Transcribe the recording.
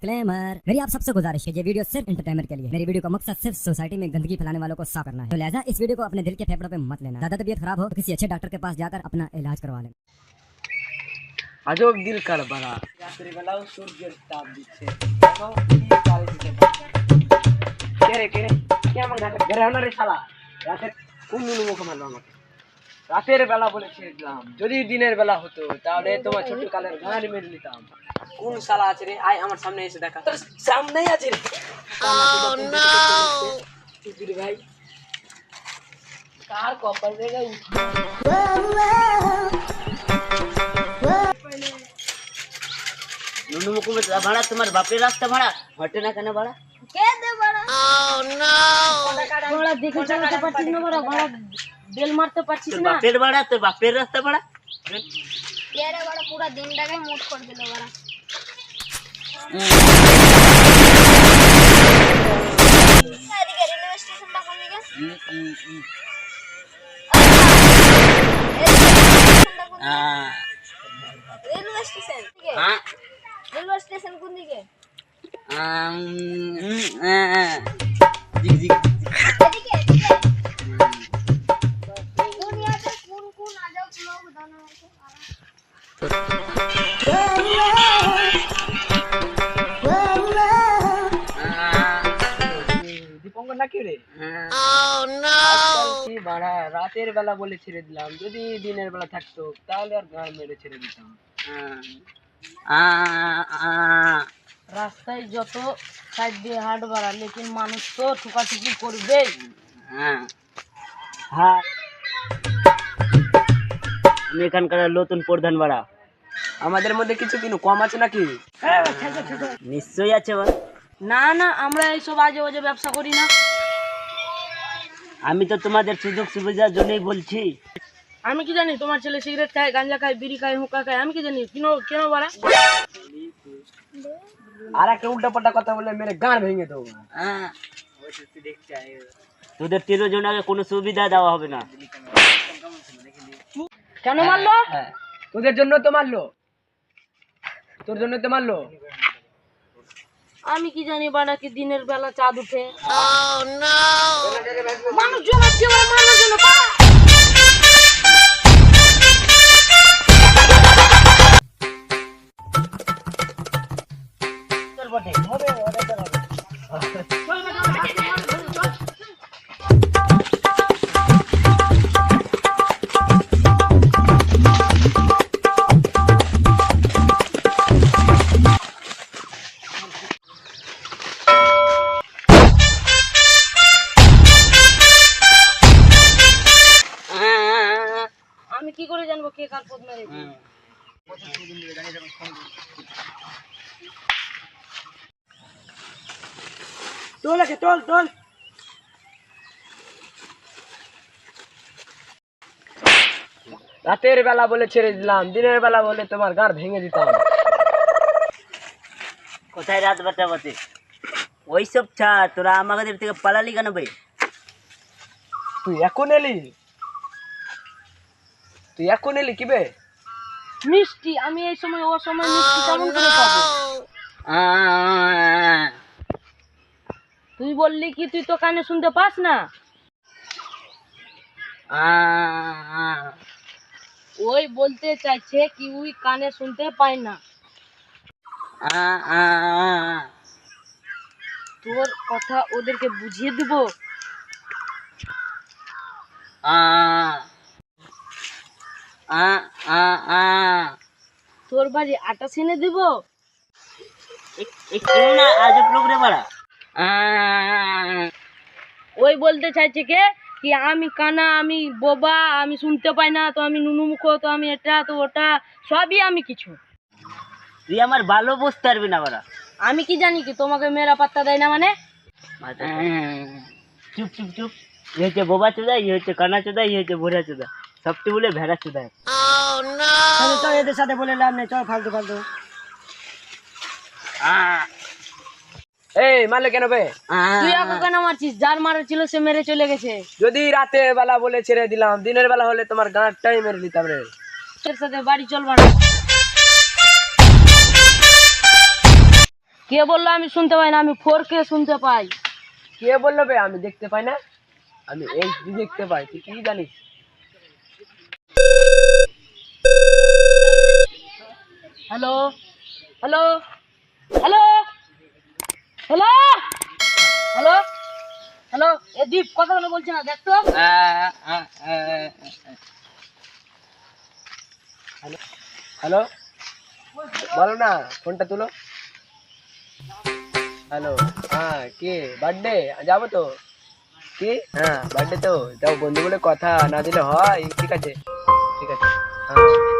Disclaimer, मेरी आप सबसे गुजारिश है, ये वीडियो सिर्फ एंटरटेनमेंट के लिए। मेरी वीडियो का मकसद सिर्फ सोसाइटी में गंदगी फैलाने वालों को साफ करना है, तो लिहाजा इस वीडियो को अपने दिल के फेफड़ों पे मत लेना। ज्यादा तबीयत खराब हो तो किसी अच्छे डॉक्टर के पास जाकर अपना इलाज करवा लेना। আজব দিল কার বাড়া রাতের বেলাও সূর্যের তাপ দিচ্ছে রাতের বেলা বলেছিলাম যদি দিনের বেলা হতো তাহলে তোমার ছোট কালের গান মেরে নিতাম। কোন শালা আছে রে? আয় আমার সামনে এসে দেখা। তোর সামনেই আছে রে ভাই, কার কপাল রেগে নুনু মুকুমে ভাড়া তোমার বাপের রাস্তা ভাড়া হটে না কেন ভাড়া? কে দে বড়া? বড়া দেখে চালাতে পারছিস না বড়া, বড়া বেল মারতে পারছিস না। বাপের ভাড়া তোর বাপের রাস্তা ভাড়া কে রে বড়া? পুরো দিনটাকে মুট করে দিল বড়া। এদিকে রেলওয়ে স্টেশনটা কোন দিকে? রেলওয়ে স্টেশন হ্যাঁ রেলওয়ে স্টেশন কোন দিকে? জিগ জিগ এদিকে এদিকে। দুনিয়াতে কোন কোন আজব লোক জানো আছে? দীপঙ্কর নাকি রে? কি বাড়া রাতের বেলা বলে ছেড়ে দিলাম, যদি দিনের বেলা থাকতো তাহলে আর গান মেরে ছেড়ে দিতাম। রাস্তায় যত সাইড দিয়ে হাট বাড়া, লেকিন মানুষ তো ঠুকাঠুকি করবেই। হ্যাঁ আমি এখানকার নতুন প্রধান ভাড়া। আমাদের মধ্যে কিছু কিনু কম আছে নাকি? নিশ্চয়ই আছে ভাড়া। না না, আমরা এইসব আজে বাজে ব্যবসা করি না। আমি তো তোমাদের সুযোগ সুবিধার জন্যই বলছি। আমি কি জানি তোমার ছেলে সিগারেট খায়, গাঁজা খায়, বিড়ি খায়, হুক্কা খায়? আমি কি জানি? কেন কেন বাড়া? আর একটা উল্টা পাল্টা কথা বলে মেরে গান ভেঙে দেবো। তোদের 13 জনকে কোনো সুবিধা দেওয়া হবে না। কেন মারলো? হ্যাঁ তোদের জন্য তো মারলো, তোর জন্য তো মারলো। আমি কি জানি বাড়া কি দিনের বেলা চাঁদ উঠে মানুষ জমাচ্ছে মারার জন্য। আমি কি করে জানবো কে কার পথ মেরেছে? তোল আছে, তোল তোল। রাতের বেলা বলে ছেড়ে দিলাম, দিনের বেলা বলে তোমার গান ভেঙে দিতাম। কোথায় রাত বাটাবাতে ওইসব ছাড়, তোরা আমাদের থেকে পালালি কেন ভাই? তুই এখন এলি? তুই এখন এলি কি বে? মিষ্টি আমি এই সময় ও সময় মিষ্টি কেমন করে পাবো? তুই বললি কি তুই তো কানে শুনতে পাস না? ওই বলতে চাইছে কি ওই কানে শুনতে পায় না। তোর কথা ওদেরকে বুঝিয়ে দিব। তোর বাড়ি আটা ছেনে দিব। আজব লোক রে বাড়া। ওই বলতে চাইছে কে কি আমি কানা, আমি বোবা, আমি শুনতে পাই না, তো আমি নুনু মুখো, তো আমি এটা তো ওটা সবই আমি কিছু। তুই আমার ভালো বুঝতে পারবি না বাড়া। আমি কি জানি কি তোমাকে মেয়েরা পাত্তা দেয় না মানে? চুপ চুপ চুপ। ই হচ্ছে বোবা চোদা, ই হচ্ছে কানা চোদা, ই হচ্ছে ভোরা চোদা, সবটি বলে ভেড়া চোদা। চল এদের সাথে বলে লাভ নেই, চল ফালতু ফালতু। এই মারলে কেন বে? তুই আগে কেন মারছিস? যার মারা ছিল সে মেরে চলে গেছে। যদি রাতের বেলা বলে ছেড়ে দিলাম, দিনের বেলা হলে তোমার গাঁটটাই মেরে দিতাম রে। তোর সাথে বাড়ি চলবা না। কে বললো আমি শুনতে পাই না? আমি 4K শুনতে পাই। কে বললো বে আমি দেখতে পাই না? আমি এইচডি দেখতে পাই, তুই কি জানিস? Hello hello hello hello hello hello, এ দীপ কথা বলে বলছে না, দেখ তো। হ্যালো, বলো না, ফোনটা তুলো। হ্যালো, হ্যাঁ কে? বার্থডে যাবো তো। কি? হ্যাঁ বার্থডে তো যাও, বন্ধু বলে কথা না দিলে হয়? ঠিক আছে ঠিক আছে, হ্যাঁ।